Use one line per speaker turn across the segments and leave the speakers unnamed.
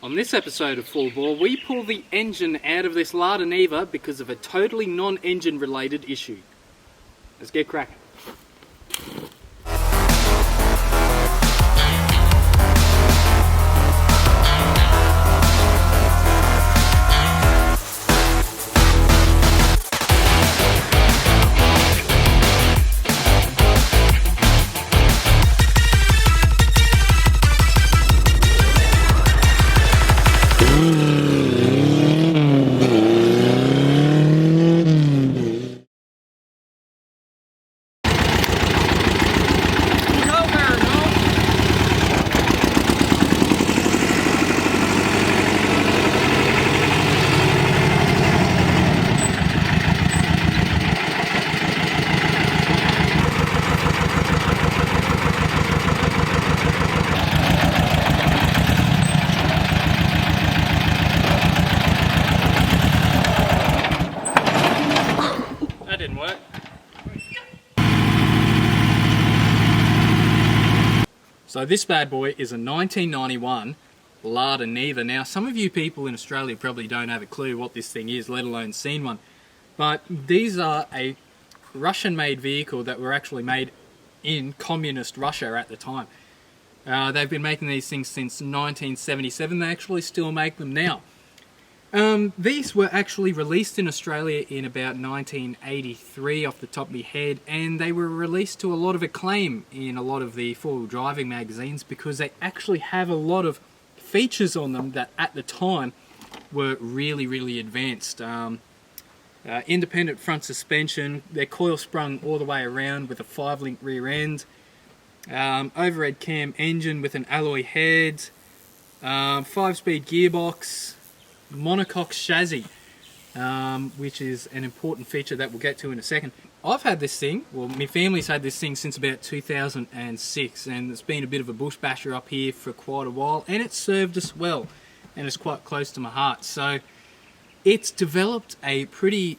On this episode of Full Bore, we pull the engine out of this Lada Niva because of a totally non-engine related issue. Let's get cracking. Didn't work. So this bad boy is a 1991 Lada Niva. Now some of you people in Australia probably don't have a clue what this thing is, let alone seen one. But these are a Russian made vehicle that were actually made in communist Russia at the time. They've been making these things since 1977. They actually still make them now. These were actually released in Australia in about 1983 off the top of my head, and they were released to a lot of acclaim in a lot of the four-wheel driving magazines because they actually have a lot of features on them that at the time were really advanced. Independent front suspension, they're coil sprung all the way around with a 5-link rear end, overhead cam engine with an alloy head, 5-speed gearbox, monocoque chassis, which is an important feature that we'll get to in a second. I've had this thing, well my family's had this thing since about 2006, and it's been a bit of a bush basher up here for quite a while, and it's served us well and it's quite close to my heart. So it's developed a pretty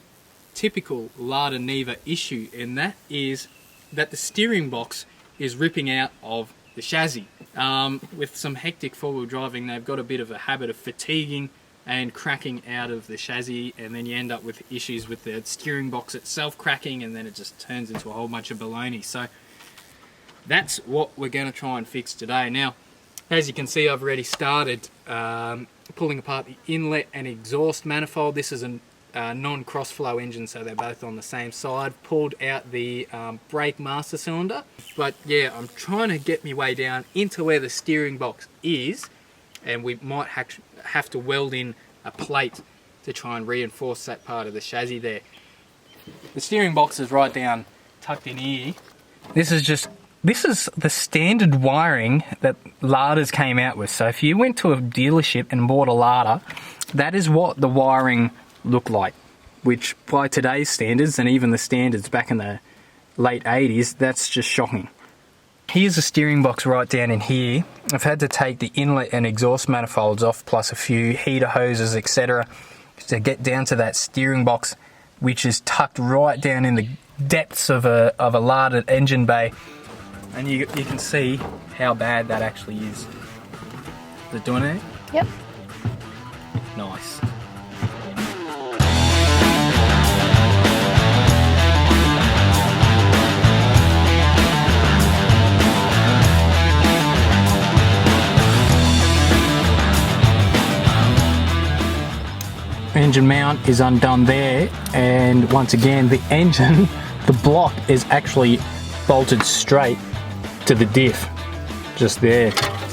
typical Lada Niva issue, and that is that the steering box is ripping out of the chassis. With some hectic four-wheel driving, they've got a bit of a habit of fatiguing and cracking out of the chassis, and then you end up with issues with the steering box itself cracking, and then it just turns into a whole bunch of baloney. So that's what we're going to try and fix today. Now, as you can see, I've already started pulling apart the inlet and exhaust manifold. This is a non-cross-flow engine, so they're both on the same side. Pulled out the brake master cylinder, but yeah, I'm trying to get my way down into where the steering box is, and we might have to weld in a plate to try and reinforce that part of the chassis there. The steering box is right down tucked in here. This is the standard wiring that Ladas came out with. So if you went to a dealership and bought a Lada, that is what the wiring looked like, which by today's standards, and even the standards back in the late 80s, that's just shocking. Here's the steering box right down in here. I've had to take the inlet and exhaust manifolds off, plus a few heater hoses, etc., to get down to that steering box, which is tucked right down in the depths of a Lada engine bay. And you can see how bad that actually is. Is it doing it?
Yep.
Nice. Engine mount is undone there, and once again the engine, the block is actually bolted straight to the diff, just there.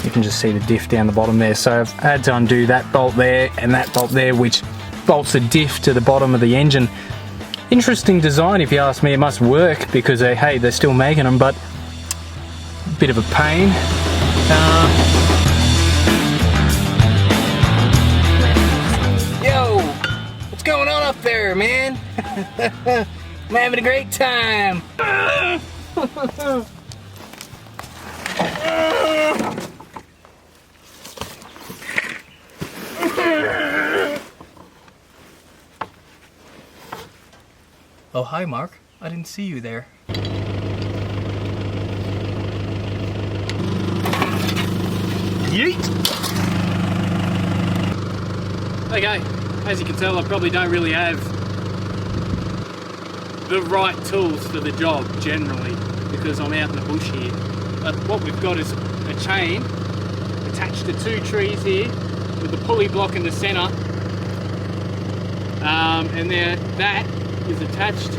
You can just see the diff down the bottom there, so I've had to undo that bolt there and that bolt there, which bolts the diff to the bottom of the engine. Interesting design if you ask me. It must work because hey, they're still making them, but a bit of a pain. What's going on up there, man? I'm having a great time. Oh, hi, Mark. I didn't see you there. Yeet! Okay, as you can tell, I probably don't really have the right tools for the job generally, because I'm out in the bush here. But what we've got is a chain attached to 2 trees here with the pulley block in the center, and there that is attached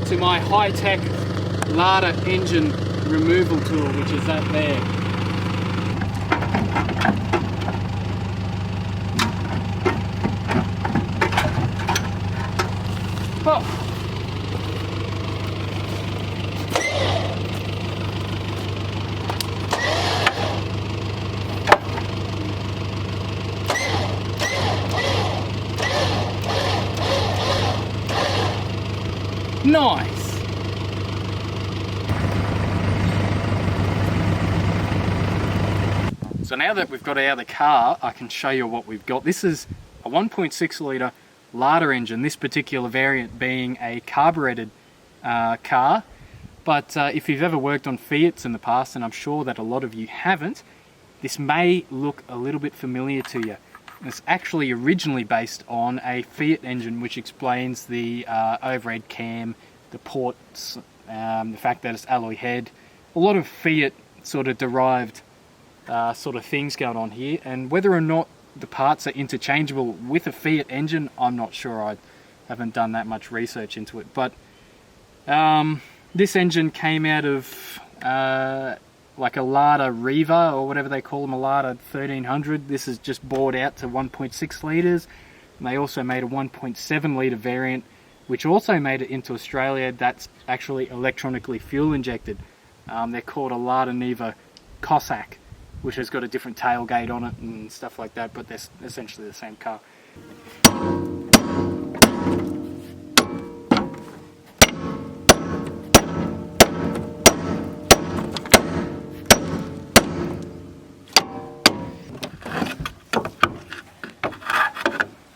to my high-tech Lada engine removal tool, which is that there. Oh. Nice. So now that we've got out of the car, I can show you what we've got. This is a 1.6 litre Lada engine, this particular variant being a carburetted car. But if you've ever worked on Fiats in the past, and I'm sure that a lot of you haven't, this may look a little bit familiar to you. It's actually originally based on a Fiat engine, which explains the overhead cam, the ports, the fact that it's alloy head, a lot of Fiat sort of derived sort of things going on here. And whether or not the parts are interchangeable with a Fiat engine, I'm not sure. I haven't done that much research into it. But this engine came out of like a Lada Riva, or whatever they call them, a Lada 1300. This is just bored out to 1.6 litres. And they also made a 1.7 litre variant, which also made it into Australia. That's actually electronically fuel injected. They're called a Lada Niva Cossack, which has got a different tailgate on it and stuff like that, but they're essentially the same car.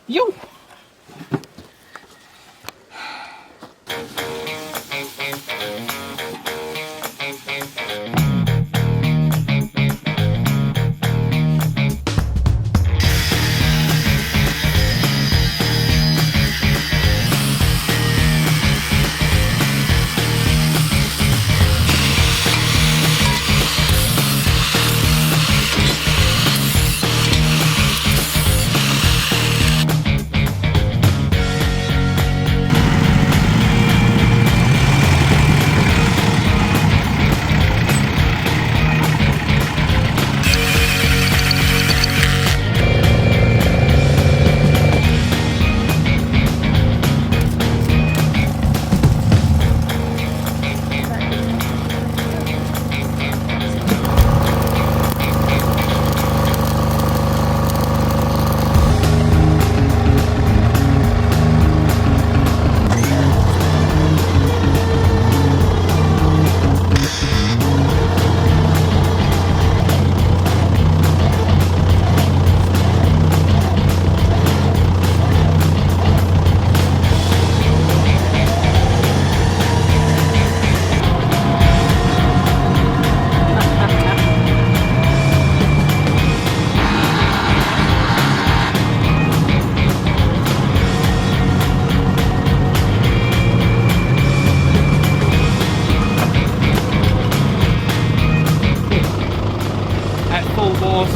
Yo!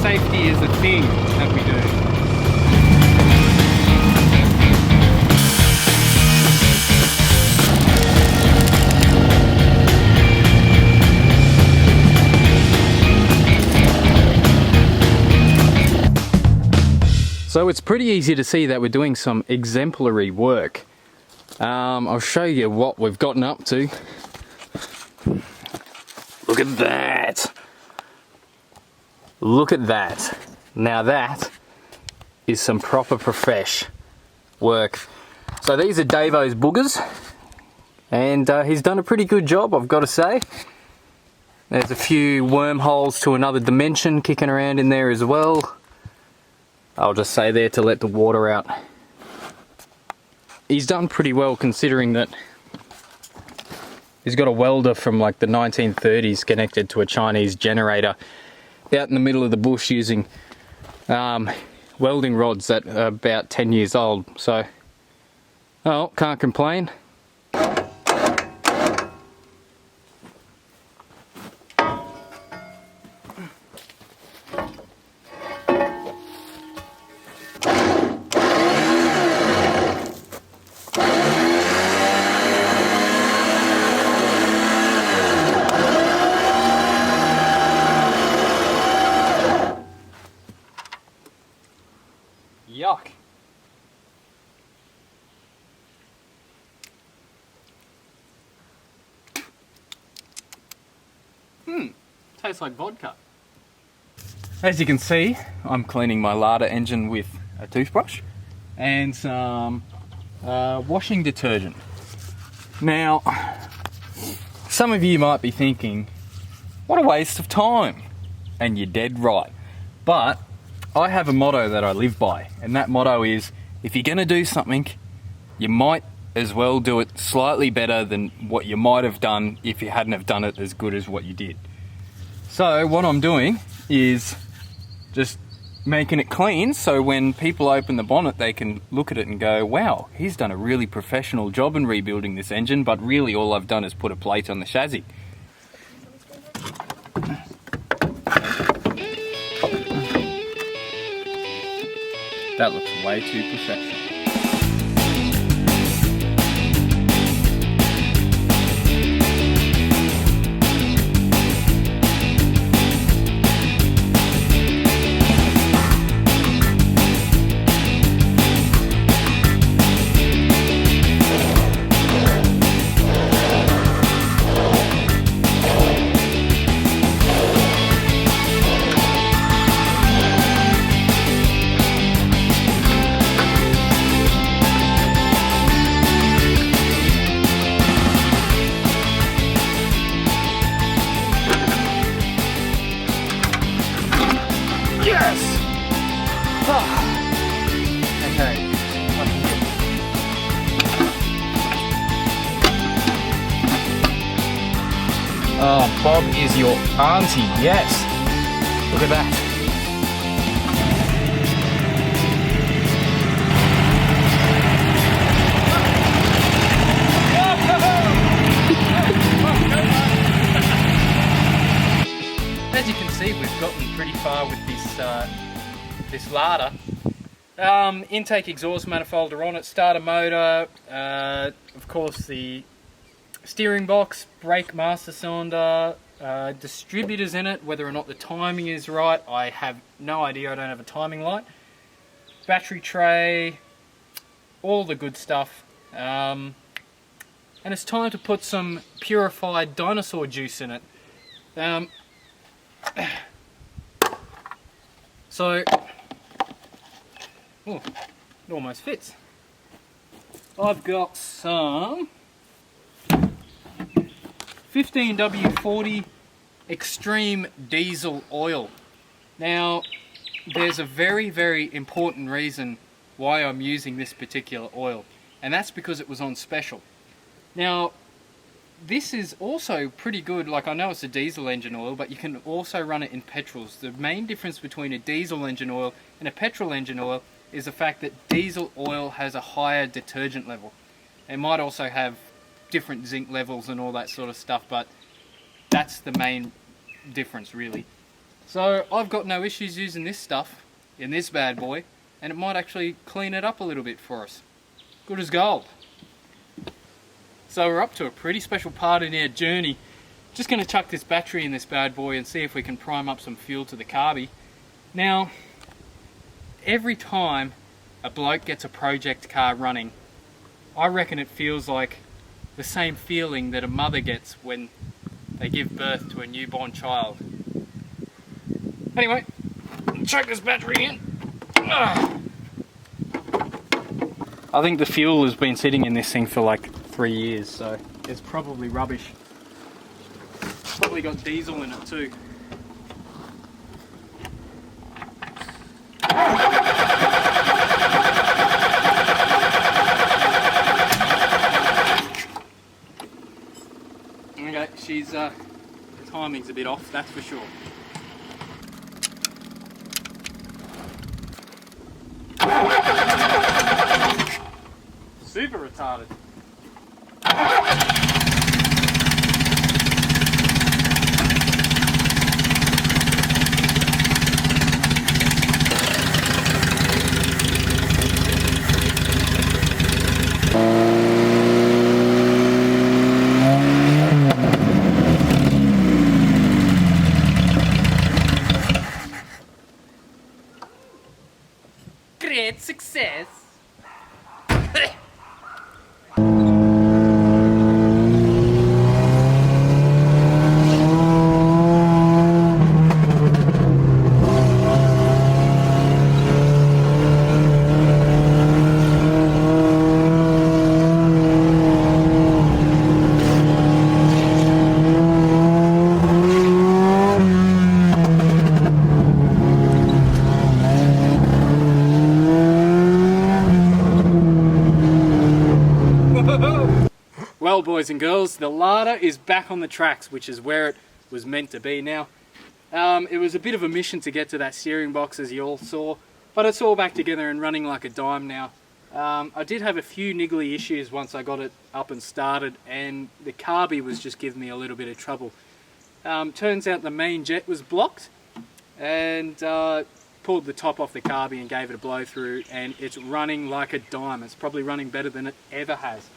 Safety is a thing that we do. So it's pretty easy to see that we're doing some exemplary work. I'll show you what we've gotten up to. Look at that! Look at that. Now that is some proper profesh work. So these are Davo's boogers, and he's done a pretty good job, I've got to say. There's a few wormholes to another dimension kicking around in there as well. I'll just say there to let the water out. He's done pretty well considering that he's got a welder from like the 1930s connected to a Chinese generator out in the middle of the bush using welding rods that are about 10 years old, so oh, can't complain. Yuck. Tastes like vodka. As you can see, I'm cleaning my Lada engine with a toothbrush and some washing detergent. Now, some of you might be thinking, what a waste of time. And you're dead right. But I have a motto that I live by, and that motto is, if you're going to do something, you might as well do it slightly better than what you might have done if you hadn't have done it as good as what you did. So what I'm doing is just making it clean, so when people open the bonnet they can look at it and go, wow, he's done a really professional job in rebuilding this engine, but really all I've done is put a plate on the chassis. That looks way too professional. Yes! Oh. Okay. Oh, Bob is your auntie, yes. Look at that. As you can see, we've gotten pretty far with this Lada. Intake exhaust manifold are on it, starter motor, of course the steering box, brake master cylinder, distributors in it. Whether or not the timing is right, I have no idea. I don't have a timing light. Battery tray, all the good stuff. And it's time to put some purified dinosaur juice in it. So, oh, it almost fits. I've got some 15W40 Extreme Diesel Oil. Now, there's a very, very important reason why I'm using this particular oil, and that's because it was on special. Now, this is also pretty good. Like, I know it's a diesel engine oil, but you can also run it in petrols. The main difference between a diesel engine oil and a petrol engine oil is the fact that diesel oil has a higher detergent level. It might also have different zinc levels and all that sort of stuff, but that's the main difference really. So I've got no issues using this stuff in this bad boy, and it might actually clean it up a little bit for us. Good as gold. So we're up to a pretty special part in our journey. Just going to chuck this battery in this bad boy and see if we can prime up some fuel to the carby. Now, every time a bloke gets a project car running, I reckon it feels like the same feeling that a mother gets when they give birth to a newborn child. Anyway, chuck this battery in. I think the fuel has been sitting in this thing for like 3 years, so it's probably rubbish. Probably got diesel in it too. Okay, she's the timing's a bit off, that's for sure. super retarded.
Great success.
Well, boys and girls, the Lada is back on the tracks, which is where it was meant to be now. It was a bit of a mission to get to that steering box, as you all saw, but it's all back together and running like a dime now. I did have a few niggly issues once I got it up and started, and the carby was just giving me a little bit of trouble. Turns out the main jet was blocked, and pulled the top off the carby and gave it a blow through, and it's running like a dime. It's probably running better than it ever has.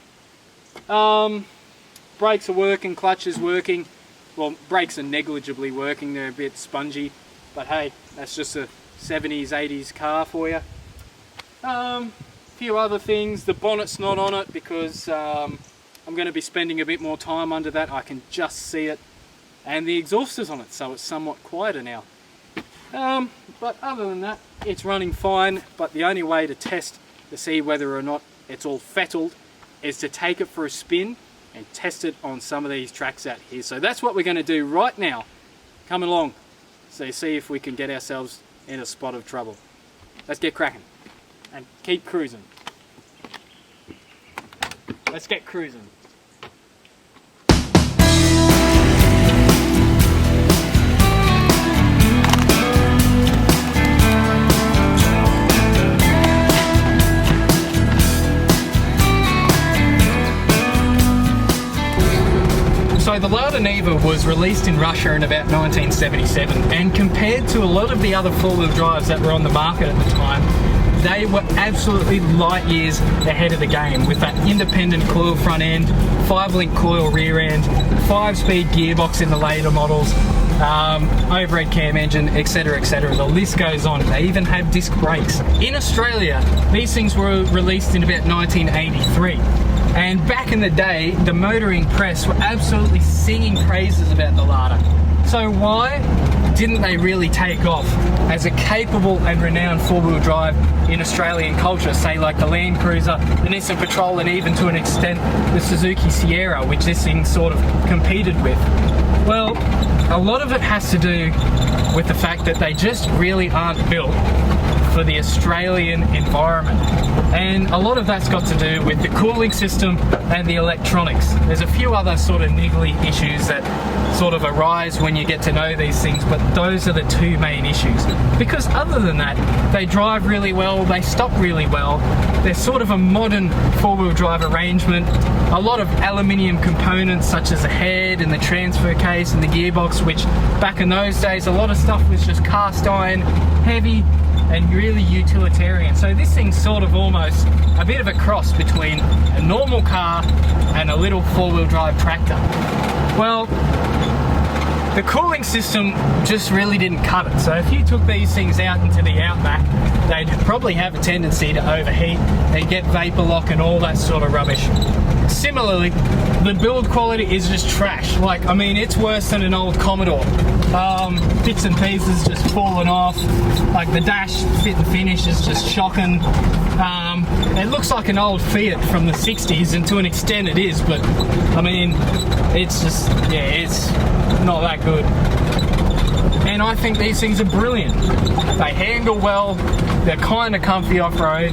Brakes are working, clutch is working. Well, brakes are negligibly working, they're a bit spongy, but hey, that's just a 70s, 80s car for you. Few other things, the bonnet's not on it because I'm going to be spending a bit more time under that. I can just see it, and the exhauster's on it, so it's somewhat quieter now. But other than that, it's running fine, but the only way to test to see whether or not it's all fettled is to take it for a spin and test it on some of these tracks out here. So that's what we're going to do right now. Come along, so see if we can get ourselves in a spot of trouble. Let's get cracking and keep cruising. Let's get cruising. So the Lada Niva was released in Russia in about 1977, and compared to a lot of the other four-wheel drives that were on the market at the time, they were absolutely light years ahead of the game with that independent coil front end, 5-link coil rear end, 5-speed gearbox in the later models, overhead cam engine, etc, etc. The list goes on. They even had disc brakes. In Australia, these things were released in about 1983. And back in the day, the motoring press were absolutely singing praises about the Lada. So why didn't they really take off as a capable and renowned four-wheel drive in Australian culture, say like the Land Cruiser, the Nissan Patrol, and even to an extent the Suzuki Sierra, which this thing sort of competed with? Well, a lot of it has to do with the fact that they just really aren't built for the Australian environment. And a lot of that's got to do with the cooling system and the electronics. There's a few other sort of niggly issues that sort of arise when you get to know these things, but those are the two main issues. Because other than that, they drive really well, they stop really well, they're sort of a modern four-wheel drive arrangement. A lot of aluminium components such as the head and the transfer case and the gearbox, which back in those days a lot of stuff was just cast iron, heavy, and really utilitarian. So this thing's sort of almost a bit of a cross between a normal car and a little four-wheel drive tractor. Well, the cooling system just really didn't cut it. So if you took these things out into the outback, they'd probably have a tendency to overheat, they'd get vapor lock and all that sort of rubbish. Similarly, the build quality is just trash. Like, I mean, it's worse than an old Commodore. Bits and pieces just falling off. Like the dash fit and finish is just shocking. It looks like an old Fiat from the 60s, and to an extent it is, but I mean, it's just, yeah, it's not that good. And I think these things are brilliant. They handle well, they're kind of comfy off-road,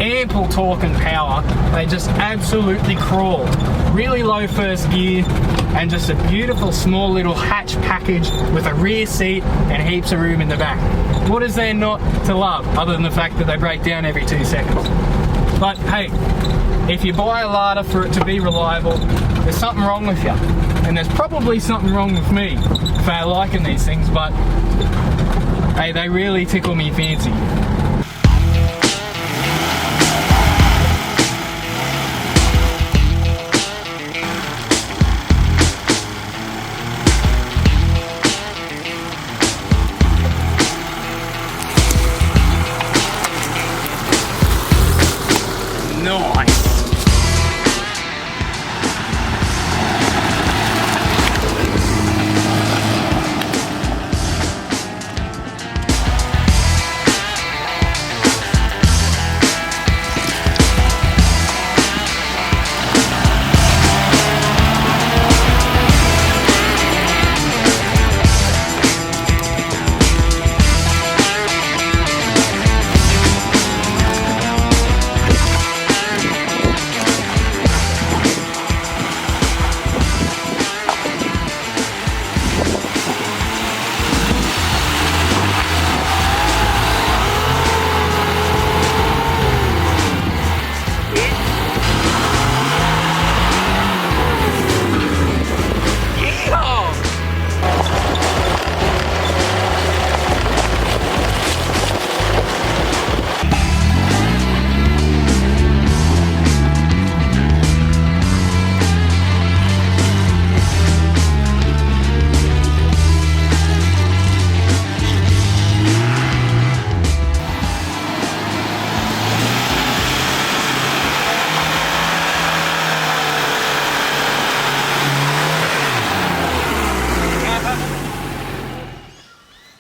ample torque and power, they just absolutely crawl. Really low first gear, and just a beautiful small little hatch package with a rear seat and heaps of room in the back. What is there not to love, other than the fact that they break down every 2 seconds? But hey, if you buy a Lada for it to be reliable, there's something wrong with you. And there's probably something wrong with me for liking these things, but hey, they really tickle me fancy. Nice.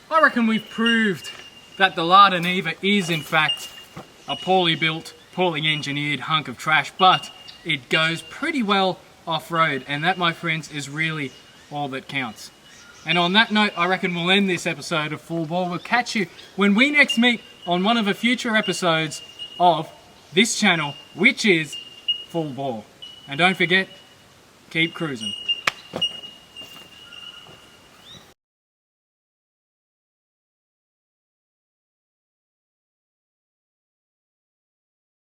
I reckon we've proved that the Lada Niva is in fact a poorly built, poorly engineered hunk of trash, but it goes pretty well off-road, and that, my friends, is really all that counts. And on that note, I reckon we'll end this episode of Full Bore. We'll catch you when we next meet on one of the future episodes of this channel, which is Full Bore. And don't forget, keep cruising.